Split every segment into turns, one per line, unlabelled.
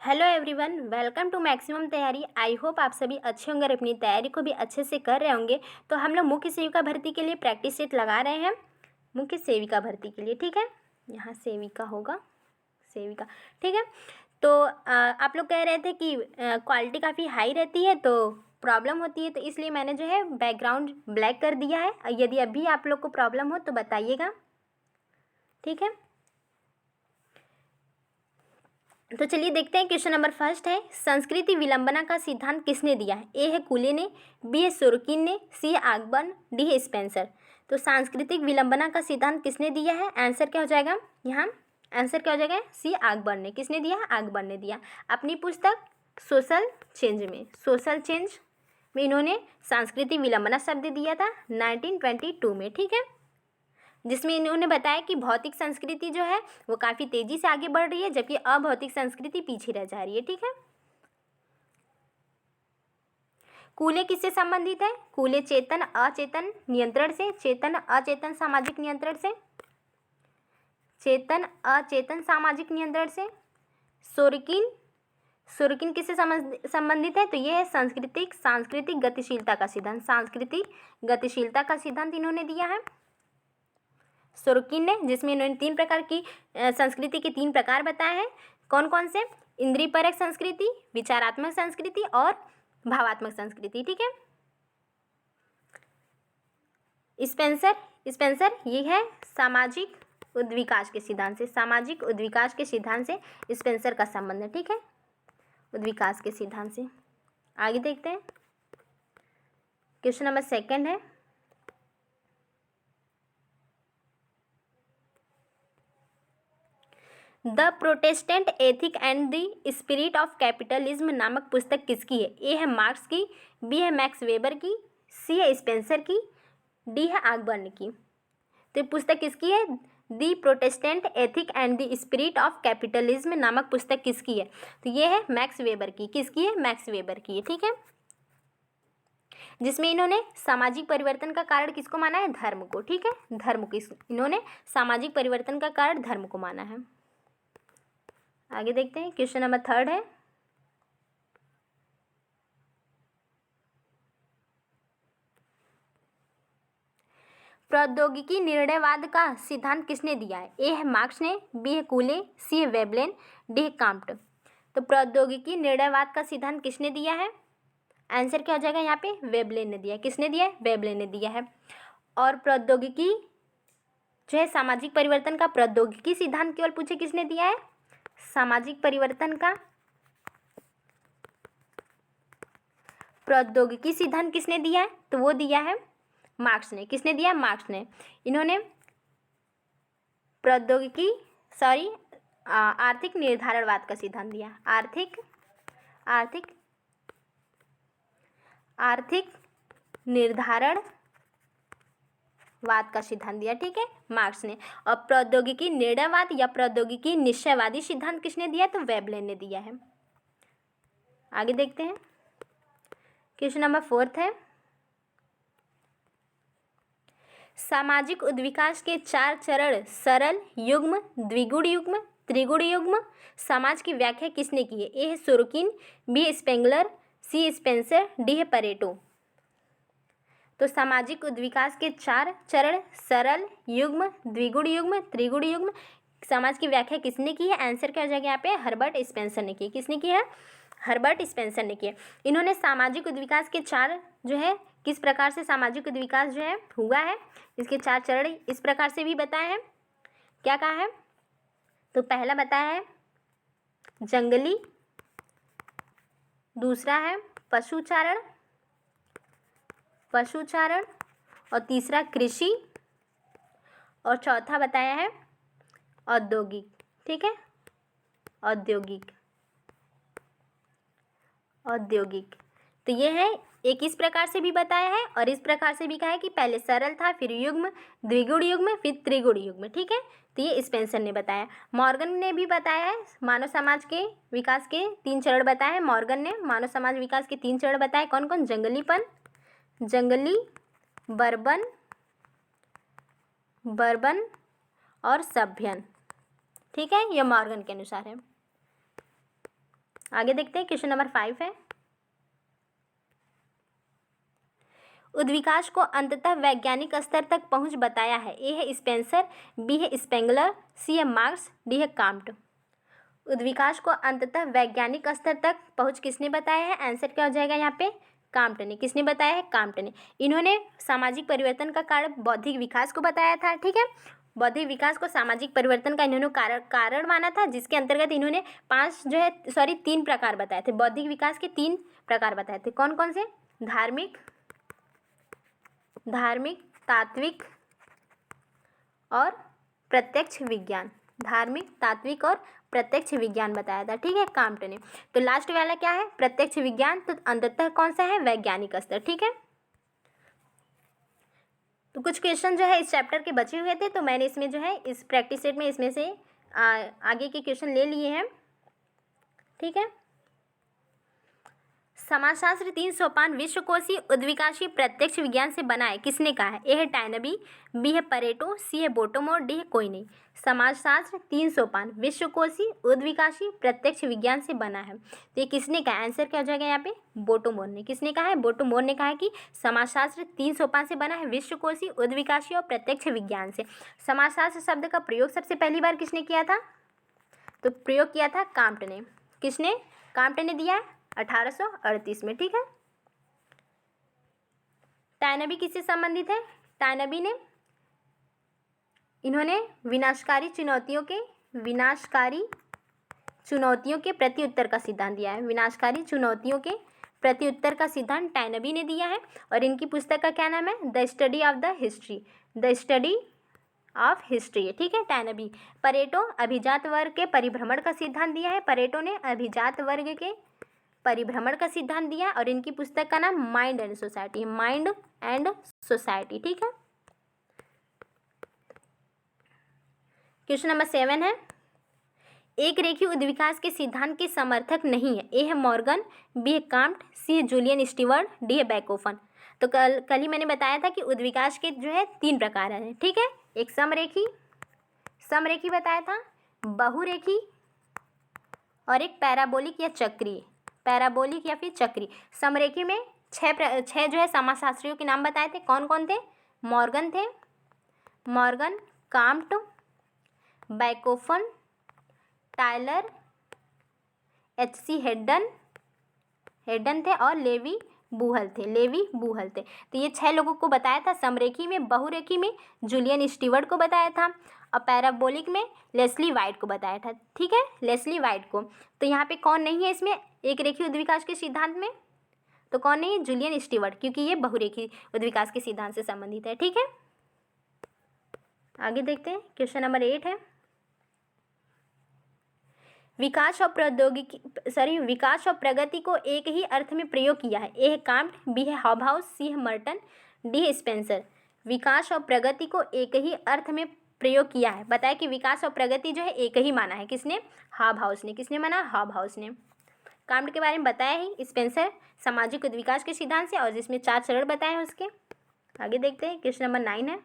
Hello everyone, welcome to maximum तैयारी। I hope आप सभी अच्छे होंगे और अपनी तैयारी को भी अच्छे से कर रहे होंगे। तो हम लोग मुख्य सेविका भर्ती के लिए प्रैक्टिस सेट लगा रहे हैं। मुख्य सेविका भर्ती के लिए, ठीक है। यहाँ सेविका होगा, सेविका, ठीक है। तो आप लोग कह रहे थे कि क्वालिटी काफ़ी हाई रहती है तो प्रॉब्लम होती है, तो इसलिए मैंने जो है बैकग्राउंड ब्लैक कर दिया है। यदि अभी आप लोग को प्रॉब्लम हो तो बताइएगा, ठीक है। तो चलिए देखते हैं। क्वेश्चन नंबर फर्स्ट है, संस्कृति विलंबना का सिद्धांत किसने दिया है? ए है कूले ने, बी है सोरकिन ने, सी है आगबर्न, डी है स्पेंसर। तो सांस्कृतिक विलंबना का सिद्धांत किसने दिया है? आंसर क्या हो जाएगा यहाँ? आंसर क्या हो जाएगा? सी आगबर्न ने। किसने दिया? आगबर्न ने दिया। अपनी पुस्तक सोशल चेंज में इन्होंने सांस्कृतिक विलंबना शब्द दिया था 1922 में, ठीक है। जिसमें इन्होंने बताया कि भौतिक संस्कृति जो है वो काफ़ी तेज़ी से आगे बढ़ रही है, जबकि अभौतिक संस्कृति पीछे रह जा रही है, ठीक है। कूले किससे संबंधित है? कूले चेतन अचेतन नियंत्रण से, चेतन अचेतन सामाजिक नियंत्रण से, चेतन अचेतन सामाजिक नियंत्रण से। सोरकिन किससे संबंधित है? तो ये है सांस्कृतिक गतिशीलता का सिद्धांत। सांस्कृतिक गतिशीलता का सिद्धांत इन्होंने दिया है सोरकिन ने, जिसमें इन्होंने 3 प्रकार की संस्कृति के 3 प्रकार बताए हैं। कौन कौन से? इंद्रियपरक संस्कृति, विचारात्मक संस्कृति और भावात्मक संस्कृति, ठीक है। स्पेंसर ये है सामाजिक उद्विकास के सिद्धांत से। सामाजिक उद्विकास के सिद्धांत से स्पेंसर का संबंध है, ठीक है, उद्विकास के सिद्धांत से। आगे देखते हैं। क्वेश्चन नंबर सेकंड है, the Protestant ethic and the spirit of capitalism नामक पुस्तक किसकी है? ए है मार्क्स की, बी है मैक्स वेबर की, सी है स्पेंसर की, डी है आगबर्न की। तो ये पुस्तक किसकी है? The Protestant ethic and the spirit of capitalism नामक पुस्तक किसकी है? तो ये है मैक्स वेबर की। किसकी है? मैक्स वेबर की है, ठीक है। जिसमें इन्होंने सामाजिक परिवर्तन का कारण किसको माना है? धर्म को, ठीक है, धर्म को। इन्होंने सामाजिक परिवर्तन का कारण धर्म को माना है। आगे देखते हैं। क्वेश्चन नंबर थर्ड है, प्रौद्योगिकी निर्णयवाद का सिद्धांत किसने दिया है? ए है मार्क्स ने, बी है कूले, सी है वेबलेन, डी है काम्प्ट। तो प्रौद्योगिकी निर्णयवाद का सिद्धांत किसने दिया है? आंसर क्या हो जाएगा यहाँ पे? वेबलेन ने दिया है। किसने दिया है? वेबलेन ने दिया है। और प्रौद्योगिकी जो है सामाजिक परिवर्तन का प्रौद्योगिकी सिद्धांत केवल पूछे किसने दिया है? सामाजिक परिवर्तन का प्रौद्योगिकी सिद्धांत किसने दिया है? तो वो दिया है मार्क्स ने। किसने दिया? मार्क्स ने। इन्होंने आर्थिक निर्धारणवाद का सिद्धांत दिया। आर्थिक निर्धारणवाद का सिद्धांत दिया, ठीक है, मार्क्स ने। और प्रौद्योगिकी निर्णयवाद या प्रौद्योगिकी निश्चयवादी सिद्धांत किसने दिया? तो वेबलेन ने दिया है। आगे देखते हैं। क्वेश्चन नंबर फोर्थ है, सामाजिक उद्विकास के 4 चरण सरल, युग्म, द्विगुण युग्म, त्रिगुण युग्म समाज की व्याख्या किसने की है? ए है सोरकिन, बी है स्पेंगलर, सी है स्पेंसर, डी है परेटो। तो सामाजिक उद्विकास के 4 चरण सरल, युग्म, द्विगुण युग्म, त्रिगुण युग्म समाज की व्याख्या किसने की है? आंसर क्या हो जाएगा यहाँ पे? हर्बर्ट स्पेंसर ने की। किसने की है? हर्बर्ट स्पेंसर ने किया। इन्होंने सामाजिक उद्विकास के 4 जो है किस प्रकार से सामाजिक उद्विकास जो है हुआ है, इसके 4 चरण इस प्रकार से भी बताए हैं। क्या कहा है? तो पहला बताया है जंगली, दूसरा है पशुचारण और तीसरा कृषि और चौथा बताया है औद्योगिक, ठीक है, औद्योगिक। तो ये है, एक इस प्रकार से भी बताया है और इस प्रकार से भी कहा है कि पहले सरल था, फिर युग्म, द्विगुण युग्म, फिर त्रिगुण युग्म, ठीक है। तो ये स्पेंसर ने बताया। मॉर्गन ने भी बताया है मानव समाज के विकास के 3 चरण बताए हैं। मॉर्गन ने मानव समाज विकास के 3 चरण बताए। कौन कौन? जंगली, बर्बन और सभ्यन, ठीक है, यह मॉर्गन के अनुसार है। आगे देखते हैं, क्वेश्चन नंबर 5 है, उद्विकास को अंततः वैज्ञानिक स्तर तक पहुंच बताया है। ए है स्पेंसर, बी है स्पेंगलर, सी है मार्क्स, डी है काम्ट। उद्विकास को अंततः वैज्ञानिक स्तर तक पहुंच किसने बताया है? आंसर क्या हो जाएगा यहाँ पे? काम्ट ने। किसने बताया है? काम्ट ने। इन्होंने सामाजिक परिवर्तन का कारण बौद्धिक विकास को बताया था, ठीक है। बौद्धिक विकास को सामाजिक परिवर्तन का इन्होंने कारण माना था, जिसके अंतर्गत इन्होंने 3 प्रकार बताए थे। बौद्धिक विकास के 3 प्रकार बताए थे। कौन कौन से? धार्मिक, तात्विक और प्रत्यक्ष विज्ञान। धार्मिक, तात्विक और प्रत्यक्ष विज्ञान बताया था, ठीक है, काम्ट ने। तो लास्ट वाला क्या है? प्रत्यक्ष विज्ञान। तो अंततः कौन सा है? वैज्ञानिक स्तर, ठीक है। तो कुछ क्वेश्चन जो है इस चैप्टर के बचे हुए थे, तो मैंने इसमें जो है इस प्रैक्टिस सेट में इसमें से आगे के क्वेश्चन ले लिए हैं, ठीक है। समाजशास्त्र 3 सोपान विश्वकोशीय उद्विकाशीय प्रत्यक्ष विज्ञान से बना है, किसने कहा है? ए है टाइनबी, बी है परेटो, सी है बोटोमोर, डी है कोई नहीं। समाजशास्त्र 3 सोपान विश्वकोशीय उद्विकाशीय प्रत्यक्ष विज्ञान से बना है, तो ये किसने कहा? आंसर क्या हो जाएगा यहाँ पे? बोटोमोर ने। किसने कहा है? बोटोमोर ने कहा है कि समाजशास्त्र 3 सोपान से बना है, विश्वकोशीय उद्विकाशीय और प्रत्यक्ष विज्ञान से। समाजशास्त्र शब्द का प्रयोग सबसे पहली बार किसने किया था? तो प्रयोग किया था काम्ट ने। किसने? काम्ट ने दिया है 1838 में, ठीक है। टाइनबी किससे संबंधित है? टाइनबी ने इन्होंने विनाशकारी चुनौतियों के प्रति उत्तर का सिद्धांत दिया है। विनाशकारी चुनौतियों के प्रति उत्तर का सिद्धांत टाइनबी ने दिया है, और इनकी पुस्तक का क्या नाम है? द स्टडी ऑफ हिस्ट्री, ठीक है, टाइनबी। परेटो अभिजात वर्ग के परिभ्रमण का सिद्धांत दिया है। परेटो ने अभिजात वर्ग के परिभ्रमण का सिद्धांत दिया, और इनकी पुस्तक का नाम माइंड एंड सोसाइटी, ठीक है। क्वेश्चन नंबर 7 है, एक रेखीय उद्विकास के सिद्धांत के समर्थक नहीं है। ए है मॉर्गन, बी है काम्ट, सी है जूलियन स्टीवर्ट, डी है बैकोफन। तो कल ही मैंने बताया था कि उद्विकास के जो है 3 प्रकार हैं, ठीक है। एक समरेखी बताया था, बहुरेखी और एक पैराबोलिक या फिर चक्री। समरेखी में 6 जो है समाजशास्त्रियों के नाम बताए थे। कौन कौन थे? Morgan, Comte, Bachofen, Tylor, H.C. Haddon थे, और लेवी बूहल थे। तो ये 6 लोगों को बताया था समरेखी में। बहुरेखी में जूलियन स्टीवर्ट को बताया था, और पैराबोलिक में लेस्ली वाइट को बताया था, ठीक है, लेस्ली वाइट को। तो यहाँ पे कौन नहीं है इसमें एक रेखीय उद्विकास के सिद्धांत में? तो कौन नहीं है? जूलियन स्टीवर्ट, क्योंकि ये बहुरेखी उद्विकास के सिद्धांत से संबंधित है, ठीक है। आगे देखते हैं, क्वेश्चन नंबर 8 है, विकास और प्रगति को एक ही अर्थ में प्रयोग किया है। ए है काम्ट, बी है हॉबहाउस, सी है मर्टन, डी है स्पेंसर। विकास और प्रगति को एक ही अर्थ में प्रयोग किया है। बताया कि विकास और प्रगति जो है एक ही माना है। किसने? हॉबहाउस ने। किसने माना? हॉबहाउस ने। काम्ट के बारे में बताया ही, स्पेंसर सामाजिक उद्विकास के सिद्धांत से, और जिसमें 4 चरण बताए हैं उसके। आगे देखते हैं, क्वेश्चन नंबर 9 है,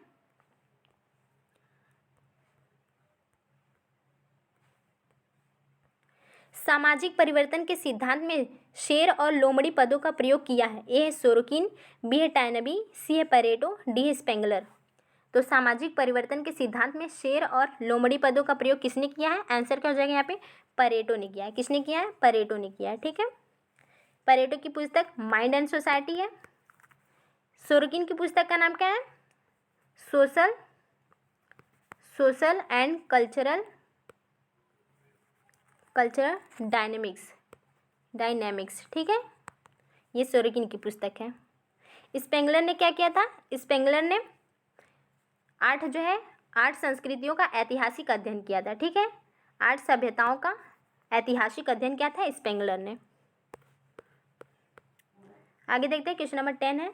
सामाजिक परिवर्तन के सिद्धांत में शेर और लोमड़ी पदों का प्रयोग किया है। ए है सोरोकिन, बी है टाइनबी, सी है परेटो, डी है स्पेंगलर। तो सामाजिक परिवर्तन के सिद्धांत में शेर और लोमड़ी पदों का प्रयोग किसने किया है? आंसर क्या हो जाएगा यहाँ पे? परेटो ने किया है। किसने किया है? परेटो ने किया है, ठीक है। परेटो की पुस्तक माइंड एंड सोसाइटी है। सोरोकिन की पुस्तक का नाम क्या है? सोशल एंड कल्चरल डायनेमिक्स, ठीक है, ये सोरोकिन की पुस्तक है। स्पेंगलर ने क्या किया था? स्पेंगलर ने 8 संस्कृतियों का ऐतिहासिक अध्ययन किया था, ठीक है। 8 सभ्यताओं का ऐतिहासिक अध्ययन किया था स्पेंगलर ने। आगे देखते हैं, क्वेश्चन नंबर 10 है,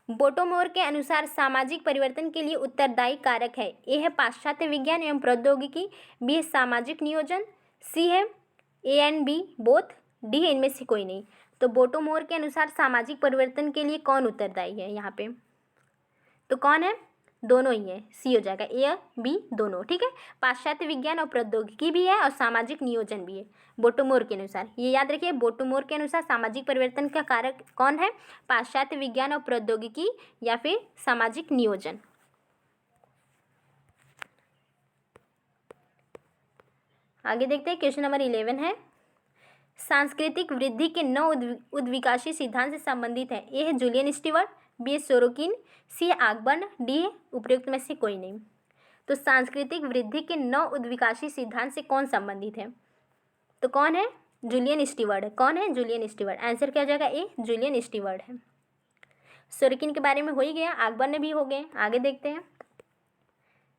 बोटोमोर के अनुसार सामाजिक परिवर्तन के लिए उत्तरदायी कारक है। ए है पाश्चात्य विज्ञान एवं प्रौद्योगिकी, बी है सामाजिक नियोजन, सी है A and B both, D है इनमें से कोई नहीं। तो बोटोमोर के अनुसार सामाजिक परिवर्तन के लिए कौन उत्तरदायी है यहाँ पे? तो कौन है? दोनों ही है, सी हो जाएगा, ए और बी दोनों, ठीक है। पाश्चात्य विज्ञान और प्रौद्योगिकी भी है और सामाजिक नियोजन भी है बोटोमोर के अनुसार। ये याद रखिए, बोटोमोर के अनुसार सामाजिक परिवर्तन का कारक कौन है, पाश्चात्य विज्ञान और प्रौद्योगिकी या फिर सामाजिक नियोजन। आगे देखते हैं, क्वेश्चन नंबर 11 है, सांस्कृतिक वृद्धि के 9 उद्विकाशीय सिद्धांत से संबंधित है। ए है जूलियन स्टीवर्ट, बी है सोरोकिन, सी है आगबर्न, डी है उपयुक्त में से कोई नहीं। तो सांस्कृतिक वृद्धि के 9 उद्विकाशीय सिद्धांत से कौन संबंधित है, तो कौन है, जूलियन स्टीवर्ट है। कौन है, जूलियन स्टीवर्ट। आंसर क्या हो जाएगा, ए जूलियन स्टीवर्ट है। सोरोकिन के बारे में हो ही गया, आगबर्न भी हो गए। आगे देखते हैं,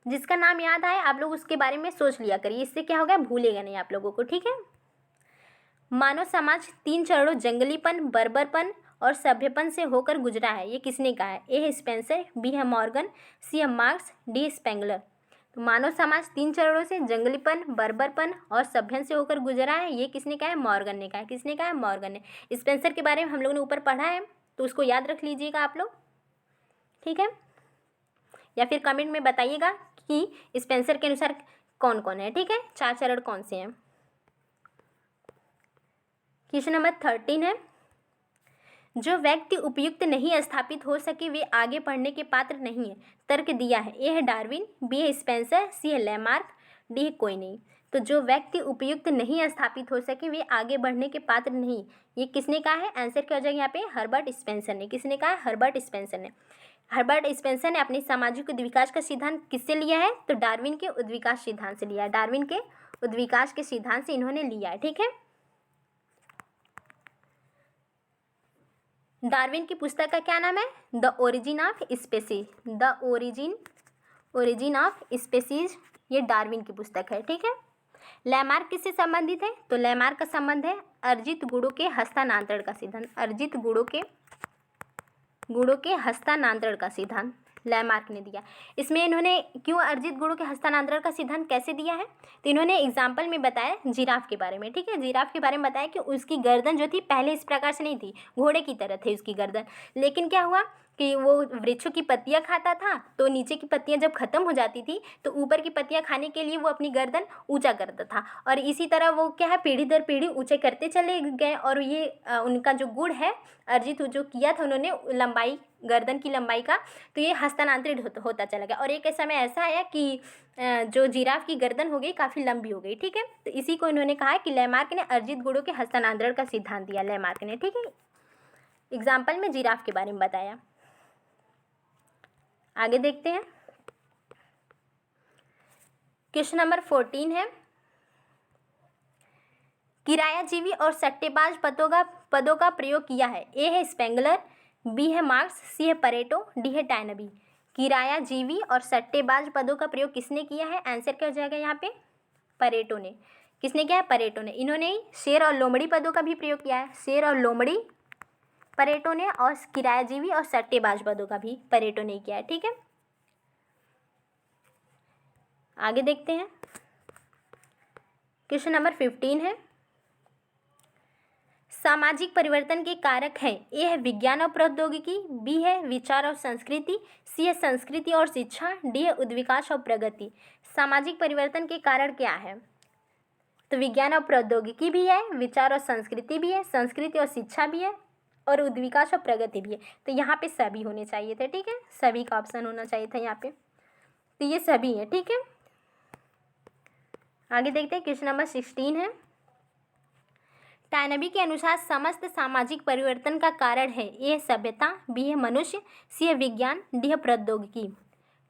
जिसका नाम याद आए आप लोग उसके बारे में सोच लिया करिए, इससे क्या होगा, भूलेगा नहीं आप लोगों को, ठीक है। मानव समाज 3 चरणों जंगलीपन, बर्बरपन और सभ्यपन से होकर गुजरा है, ये किसने कहा है। ए है स्पेंसर, बी है मॉर्गन, सी है मार्क्स, डी है स्पेंगलर। तो मानव समाज 3 चरणों से जंगलीपन, बर्बरपन और सभ्यन से होकर गुजरा है, ये किसने कहा है, मॉर्गन ने कहा है। किसने कहा है, मॉर्गन ने। स्पेंसर के बारे में हम लोगों ने ऊपर पढ़ा है, तो उसको याद रख लीजिएगा आप लोग, ठीक है। या फिर कमेंट में बताइएगा कि स्पेंसर के अनुसार कौन कौन है, ठीक है, 4 चरण कौन से हैं। क्वेश्चन नंबर 13 है, जो व्यक्ति उपयुक्त नहीं स्थापित हो सके वे आगे बढ़ने के पात्र नहीं है। तर्क दिया है, ए है डार्विन, बी है स्पेंसर, सी है लैमार्क, डी है कोई नहीं। तो जो व्यक्ति उपयुक्त नहीं स्थापित हो सके वे आगे बढ़ने के पात्र नहीं, ये किसने कहा है। आंसर क्या हो जाएगा यहाँ पे, हर्बर्ट स्पेंसर ने। किसने कहा है, हर्बर्ट स्पेंसर ने। हर्बर्ट स्पेंसर ने अपने सामाजिक उद्विकास का सिद्धांत किससे लिया है, तो डार्विन के उद्विकास सिद्धांत से लिया है। डार्विन के उद्विकास के सिद्धांत से इन्होंने लिया है, ठीक है। डार्विन की पुस्तक का क्या नाम है, the origin of species. The origin of species, ये डार्विन की पुस्तक है, ठीक है। लैमार्क किससे संबंधित है, तो लैमार्क का संबंध है अर्जित गुणों के हस्तांतरण का सिद्धांत। अर्जित गुणों के हस्तांतरण का सिद्धांत लैमार्क ने दिया। इसमें इन्होंने क्यों अर्जित गुणों के हस्तांतरण का सिद्धांत कैसे दिया है, तो इन्होंने एग्जाम्पल में बताया जिराफ के बारे में, ठीक है। जिराफ के बारे में बताया कि उसकी गर्दन जो थी पहले इस प्रकार से नहीं थी, घोड़े की तरह थी उसकी गर्दन, लेकिन क्या हुआ कि वो वृक्षों की पत्तियां खाता था, तो नीचे की पत्तियां जब खत्म हो जाती थी तो ऊपर की पत्तियां खाने के लिए वो अपनी गर्दन ऊंचा करता था, और इसी तरह वो क्या है, पीढ़ी दर पीढ़ी ऊंचे करते चले गए। और ये उनका जो गुण है अर्जित जो किया था उन्होंने लंबाई, गर्दन की लंबाई का, तो ये हस्तांतरित होता चला गया। और एक समय ऐसा आया कि जो जिराफ की गर्दन हो गई काफ़ी लंबी हो गई, ठीक है। तो इसी को इन्होंने कहा कि लैमार्क ने अर्जित गुणों के हस्तांतरण का सिद्धांत दिया, लैमार्क ने, ठीक है। एग्जाम्पल में जिराफ के बारे में बताया। आगे देखते हैं, क्वेश्चन नंबर 14 है, किरायाजीवी और सट्टेबाज पदों का प्रयोग किया है। ए है स्पेंगलर, बी है मार्क्स, सी है परेटो, डी है टाइनबी। किरायाजीवी और सट्टेबाज पदों का प्रयोग किसने किया है, आंसर क्या हो जाएगा यहाँ पे, परेटो ने। किसने किया है, परेटो ने। इन्होंने शेर और लोमड़ी पदों का भी प्रयोग किया है, शेर और लोमड़ी परेटो ने, और किरायाजीवी और सट्टेबाज पदों का भी परेटो ने किया है, ठीक है। आगे देखते हैं, क्वेश्चन नंबर 15 है, सामाजिक परिवर्तन के कारक हैं। ए है विज्ञान और प्रौद्योगिकी, बी है विचार और संस्कृति, सी है संस्कृति और शिक्षा, डी है उद्विकास और प्रगति। सामाजिक परिवर्तन के कारण क्या है, तो विज्ञान और प्रौद्योगिकी भी है, विचार और संस्कृति भी है, संस्कृति और शिक्षा भी है, और उद्विकास और प्रगति भी है। तो यहाँ पे सभी होने चाहिए थे, ठीक है, सभी का ऑप्शन होना चाहिए था यहाँ पे, तो ये सभी है, ठीक है। आगे देखते हैं, क्वेश्चन नंबर 16 है, टायनबी के अनुसार समस्त सामाजिक परिवर्तन का कारण है। ए है सभ्यता, बी है मनुष्य, सी है विज्ञान, डी है प्रौद्योगिकी।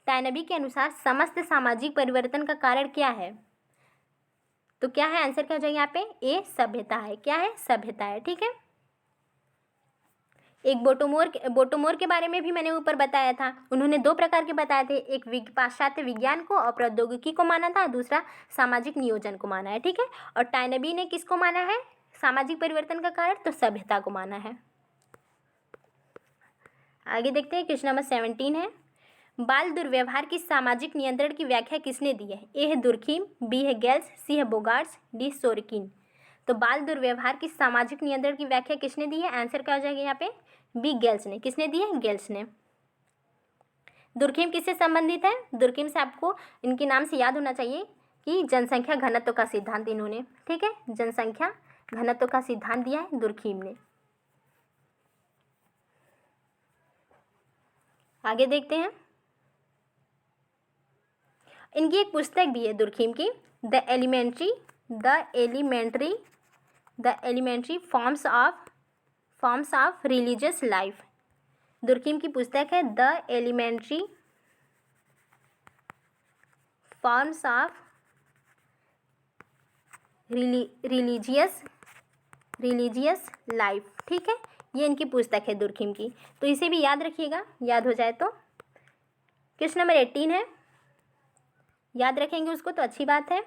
टायनबी के अनुसार समस्त सामाजिक परिवर्तन का कारण क्या है, तो क्या है, आंसर क्या हो जाएगा यहाँ पे, ए सभ्यता है। क्या है, सभ्यता है, ठीक है। एक बोटोमोर के बारे में भी मैंने ऊपर बताया था, उन्होंने 2 प्रकार के बताए थे, एक पाश्चात्य विज्ञान को और प्रौद्योगिकी को माना था, दूसरा सामाजिक नियोजन को माना है, ठीक है। और टायनबी ने किसको माना है सामाजिक परिवर्तन का कारण, तो सभ्यता को माना है। आगे देखते हैं, क्वेश्चन नंबर 17 है, बाल दुर्व्यवहार की सामाजिक नियंत्रण की व्याख्या किसने दी है। ए है दुर्खीम, बी है गेल्स, सी है बोगार्ट्स, डी सोरकिन। तो बाल दुर्व्यवहार की सामाजिक नियंत्रण की व्याख्या किसने दी है, आंसर क्या हो जाएगा यहाँ पे, बी गेल्स ने। किसने दी है, गेल्स ने। दुर्खिम किससे संबंधित है? दुर्खिम से आपको इनके नाम से याद होना चाहिए कि जनसंख्या घनत्व का सिद्धांत इन्होंने, ठीक है, जनसंख्या घनत्व का सिद्धांत दिया है दुर्खिम ने। आगे देखते हैं, इनकी एक पुस्तक भी है दुर्खिम की, the elementary forms of religious life. Durkheim की पुस्तक है the elementary forms of religious life, ठीक है, ये इनकी पुस्तक है दुर्खिम की, तो इसे भी याद रखिएगा, याद हो जाए तो। क्वेश्चन नंबर 18 है, याद रखेंगे उसको तो अच्छी बात है।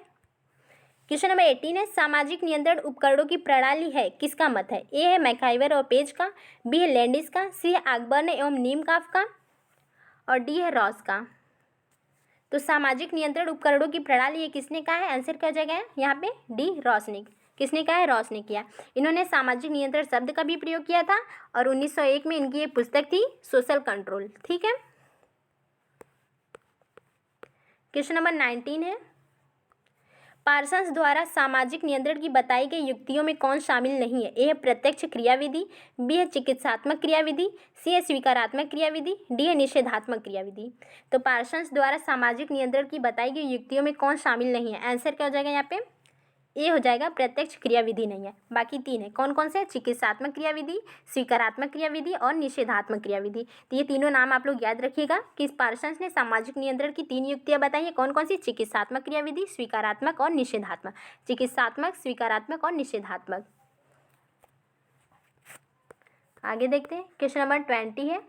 क्वेश्चन नंबर 18 है, सामाजिक नियंत्रण उपकरणों की प्रणाली है, किसका मत है? ए है मैकाइवर और पेज का, बी है लैंडिस का, सी है आकबर्न एवं नीमकाफ का, और डी है रॉस का। तो सामाजिक नियंत्रण उपकरणों की प्रणाली ये किसने कहा है? आंसर क्या हो जाएगा यहाँ पे? डी, रॉस ने। किसने कहा है? रॉस ने किया। इन्होंने सामाजिक नियंत्रण शब्द का भी प्रयोग किया था और 1901 में इनकी एक पुस्तक थी सोशल कंट्रोल, ठीक है। क्वेश्चन नंबर 19 है, पार्सन्स द्वारा सामाजिक नियंत्रण की बताई गई युक्तियों में कौन शामिल नहीं है? ए है प्रत्यक्ष क्रियाविधि, बी है चिकित्सात्मक क्रियाविधि, सी है स्वीकारात्मक क्रियाविधि, डी है निषेधात्मक क्रियाविधि। तो पार्सन्स द्वारा सामाजिक नियंत्रण की बताई गई युक्तियों में कौन शामिल नहीं है? आंसर क्या हो जाएगा यहाँ पे? ए हो जाएगा, प्रत्यक्ष क्रियाविधि नहीं है। बाकी तीन है, कौन कौन से? चिकित्सात्मक क्रियाविधि, स्वीकारात्मक क्रियाविधि और निषेधात्मक क्रियाविधि। तो ये तीनों नाम आप लोग याद रखिएगा कि पार्सन्स ने सामाजिक नियंत्रण की 3 युक्तियां बताई है, कौन कौन सी? चिकित्सात्मक क्रियाविधि, स्वीकारात्मक और निषेधात्मक। चिकित्सात्मक, स्वीकारात्मक और निषेधात्मक। आगे देखते हैं, क्वेश्चन नंबर 20 है,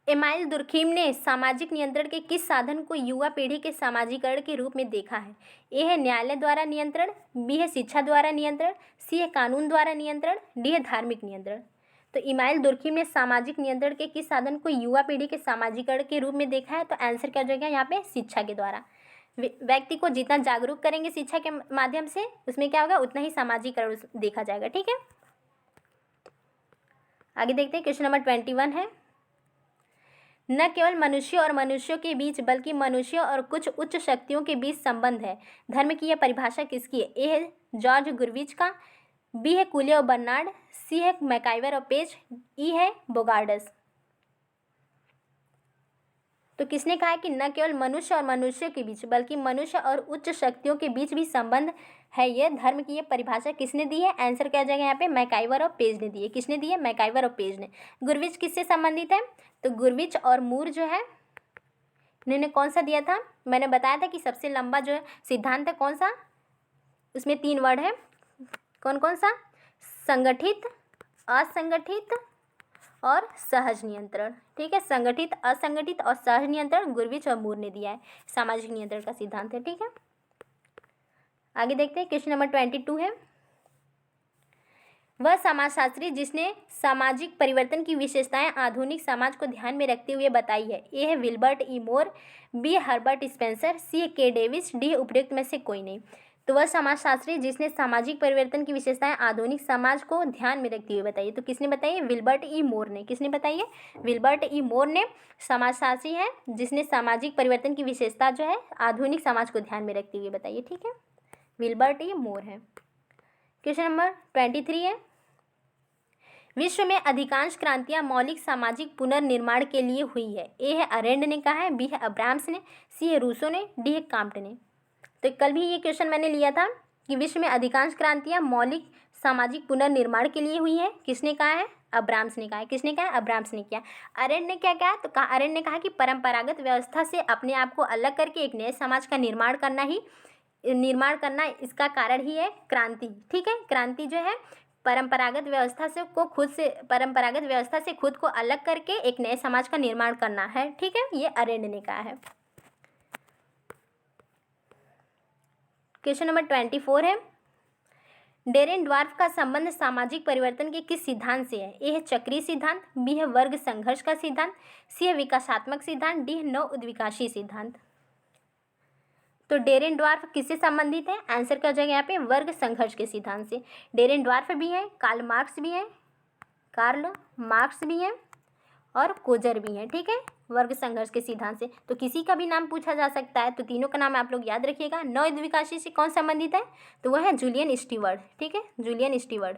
एमाइल दुर्खिम ने सामाजिक नियंत्रण के किस साधन को युवा पीढ़ी के सामाजिकरण के रूप में देखा है? ए है न्यायालय द्वारा नियंत्रण, बी है शिक्षा द्वारा नियंत्रण, सी है कानून द्वारा नियंत्रण, डी है धार्मिक नियंत्रण। तो इमाइल दुर्खिम ने सामाजिक नियंत्रण के किस साधन को युवा पीढ़ी के सामाजिकरण के रूप में देखा है? तो आंसर क्या हो जाएगा यहाँ पे? शिक्षा के द्वारा। व्यक्ति को जितना जागरूक करेंगे शिक्षा के माध्यम से, उसमें क्या होगा? उतना ही सामाजिकरण देखा जाएगा, ठीक है। आगे देखते हैं, क्वेश्चन नंबर 21 है, न केवल मनुष्यों और मनुष्यों के बीच बल्कि मनुष्यों और कुछ उच्च शक्तियों के बीच संबंध है। धर्म की यह परिभाषा किसकी है? ए है जॉर्ज गुरविच का, बी है कूले और बर्नार्ड, सी है मैकाइवर और पेज, ई है बोगार्डस। तो किसने कहा है कि न केवल मनुष्य और मनुष्य के बीच बल्कि मनुष्य और उच्च शक्तियों के बीच भी संबंध है? ये धर्म की ये परिभाषा किसने दी है? आंसर क्या जाएगा यहाँ पे? मैकाइवर और पेज ने दी है। किसने दी है? मैकाइवर और पेज ने। गुरविच किससे संबंधित है? तो गुरविच और मूर जो है, इन्होंने कौन सा दिया था? मैंने बताया था कि सबसे लंबा जो है सिद्धांत है कौन सा? उसमें 3 वर्ड है, कौन कौन सा? संगठित, असंगठित और सहज नियंत्रण, ठीक है। संगठित, असंगठित और सहज नियंत्रण गुरविच और मूर ने दिया है, सामाजिक नियंत्रण का सिद्धांत है, ठीक है। आगे देखते हैं, क्वेश्चन नंबर 22 है, वह समाजशास्त्री जिसने सामाजिक परिवर्तन की विशेषताएं आधुनिक समाज को ध्यान में रखते हुए बताई है? ए है विल्बर्ट ई मोर, बी है हर्बर्ट स्पेंसर, सी है के डेविस, डी है उपयुक्त में से कोई नहीं। तो वह समाजशास्त्री जिसने सामाजिक परिवर्तन की विशेषताएं आधुनिक समाज को ध्यान में रखते हुए बताई है, तो किसने बताई है? विल्बर्ट ई मोर ने। किसने बताई है? विल्बर्ट ई मोर ने समाजशास्त्री है जिसने सामाजिक परिवर्तन की विशेषता जो है आधुनिक समाज को ध्यान में रखते हुए बताई है, ठीक है। विल्बर्ट ई मोर है। क्वेश्चन नंबर 23 है, विश्व में अधिकांश क्रांतियां मौलिक सामाजिक पुनर्निर्माण के लिए हुई है? ए है अरेंड ने कहा है, बी है अब्राम्स ने, सी है रूसो ने, डी है काम्ट ने। तो कल भी ये क्वेश्चन मैंने लिया था कि विश्व में अधिकांश क्रांतियां मौलिक सामाजिक पुनर्निर्माण के लिए हुई है, किसने कहा है? अब्राम्स ने कहा है। किसने कहा है? अब्राम्स ने किया। अरेंड ने क्या कहा? तो अरेंड ने कहा कि परंपरागत व्यवस्था से अपने आप को अलग करके एक नए समाज का निर्माण करना इसका कारण ही है क्रांति, ठीक है। क्रांति जो है परंपरागत व्यवस्था से खुद को अलग करके एक नए समाज का निर्माण करना है, ठीक है, ये अरेंड ने कहा है। क्वेश्चन नंबर 24 है, डेरेन-ड्वार्फ का संबंध सामाजिक परिवर्तन के किस सिद्धांत से है? ए है चक्रीय सिद्धांत, बी है वर्ग संघर्ष का सिद्धांत, सी है विकासात्मक सिद्धांत, डी है नव उद्विकासी सिद्धांत। तो डेरेन-ड्वार्फ किससे संबंधित है? आंसर क्या हो जाएगा यहाँ पे? वर्ग संघर्ष के सिद्धांत से। डेरेन-ड्वार्फ भी है, कार्ल मार्क्स भी है और कोजर भी हैं, ठीक है, वर्ग संघर्ष के सिद्धांत से। तो किसी का भी नाम पूछा जा सकता है, तो तीनों का नाम आप लोग याद रखिएगा। नव उद्विकाशी से कौन संबंधित है, तो वह है जूलियन स्टीवर्ट, ठीक है, जूलियन स्टीवर्ट।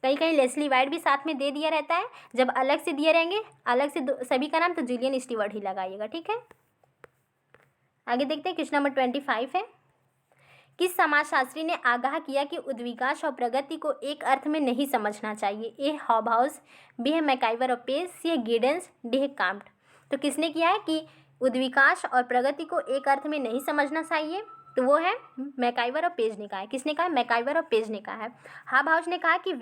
कहीं कहीं लेस्ली वाइट भी साथ में दे दिया रहता है, जब अलग से दिए रहेंगे अलग से सभी का नाम, तो जूलियन स्टीवर्ट ही लगाइएगा, ठीक है। आगे देखते हैं, क्वेश्चन नंबर 25 है, किस समाजशास्त्री ने आगाह किया कि उद्विकास और प्रगति को एक अर्थ में नहीं समझना चाहिए। ए हॉबहाउस, बी है मैकाइवर और पेज, सी है गिडेंस, डी है काम्ट। तो किसने किया है कि उद्विकास और प्रगति को एक अर्थ में नहीं समझना चाहिए, तो वो है मैकाइवर और पेज ने कहा है। किसने कहा है, मैकाइवर और पेज ने कहा है। हॉबहाउस ने कहा कि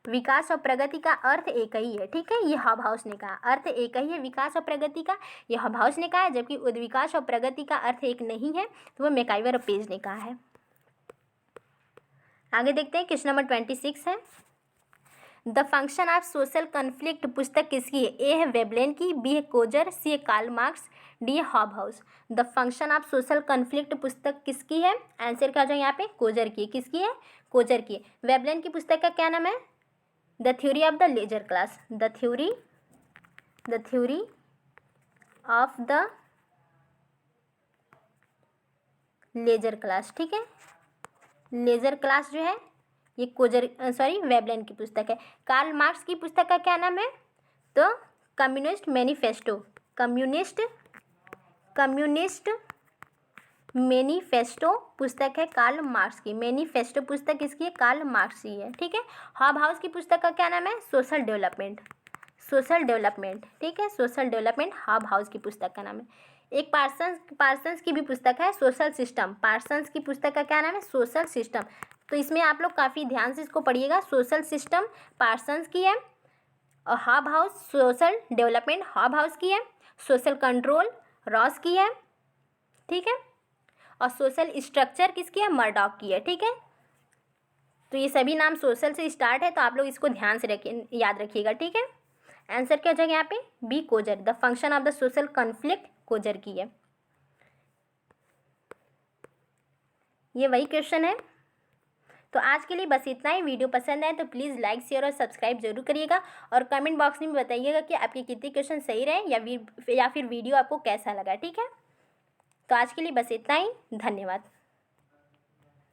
विकास और प्रगति का अर्थ एक ही है, ठीक है, ये हॉबहाउस ने कहा, अर्थ एक ही है विकास और प्रगति का, ये हॉबहाउस ने कहा है। जबकि उद्विकास और प्रगति का अर्थ एक नहीं है, तो वो मैकाइवर और पेज ने कहा है। आगे देखते हैं, क्वेश्चन नंबर 26 है, the function of social conflict पुस्तक किसकी है। ए है वेबलेन की, बी है कोजर, सी है कार्ल मार्क्स, डी है Hobhouse. The function of social conflict पुस्तक किसकी है, आंसर क्या हो जाए यहाँ पे, कोजर की है। किसकी है, कोजर की है। वेबलेन की पुस्तक का क्या नाम है, the theory of the leisure class, the theory of the leisure class, ठीक है। लेजर क्लास जो है ये वेबलेन की पुस्तक है। कार्ल मार्क्स की पुस्तक का क्या नाम है, तो कम्युनिस्ट मैनिफेस्टो पुस्तक है कार्ल मार्क्स की। मैनिफेस्टो पुस्तक किसकी है, कार्ल मार्क्स की है, ठीक है। हॉबहाउस की पुस्तक का क्या नाम है, सोशल डेवलपमेंट, ठीक है, सोशल डेवलपमेंट हॉबहाउस की पुस्तक का नाम है। एक पार्सन्स की भी पुस्तक है, सोशल सिस्टम। पार्सन्स की पुस्तक का क्या नाम है, सोशल सिस्टम। तो इसमें आप लोग काफ़ी ध्यान से इसको पढ़िएगा। सोशल सिस्टम पार्सन्स की है, और हॉबहाउस सोशल डेवलपमेंट हॉबहाउस की है, सोशल कंट्रोल रॉस की है, ठीक है, और सोशल स्ट्रक्चर किसकी है, मर्डॉक की है, ठीक है। तो ये सभी नाम सोशल से स्टार्ट है, तो आप लोग इसको ध्यान से याद रखिएगा, ठीक है। आंसर क्या हो जाएगा यहाँ पे, B Coser, the function of the social conflict Coser की है। ये वही क्वेश्चन है। तो आज के लिए बस इतना ही। वीडियो पसंद आए तो प्लीज़ लाइक शेयर और सब्सक्राइब जरूर करिएगा, और कमेंट बॉक्स में बताइएगा कि आपके कितने क्वेश्चन सही रहे या फिर वीडियो आपको कैसा लगा, ठीक है। तो आज के लिए बस इतना ही, धन्यवाद।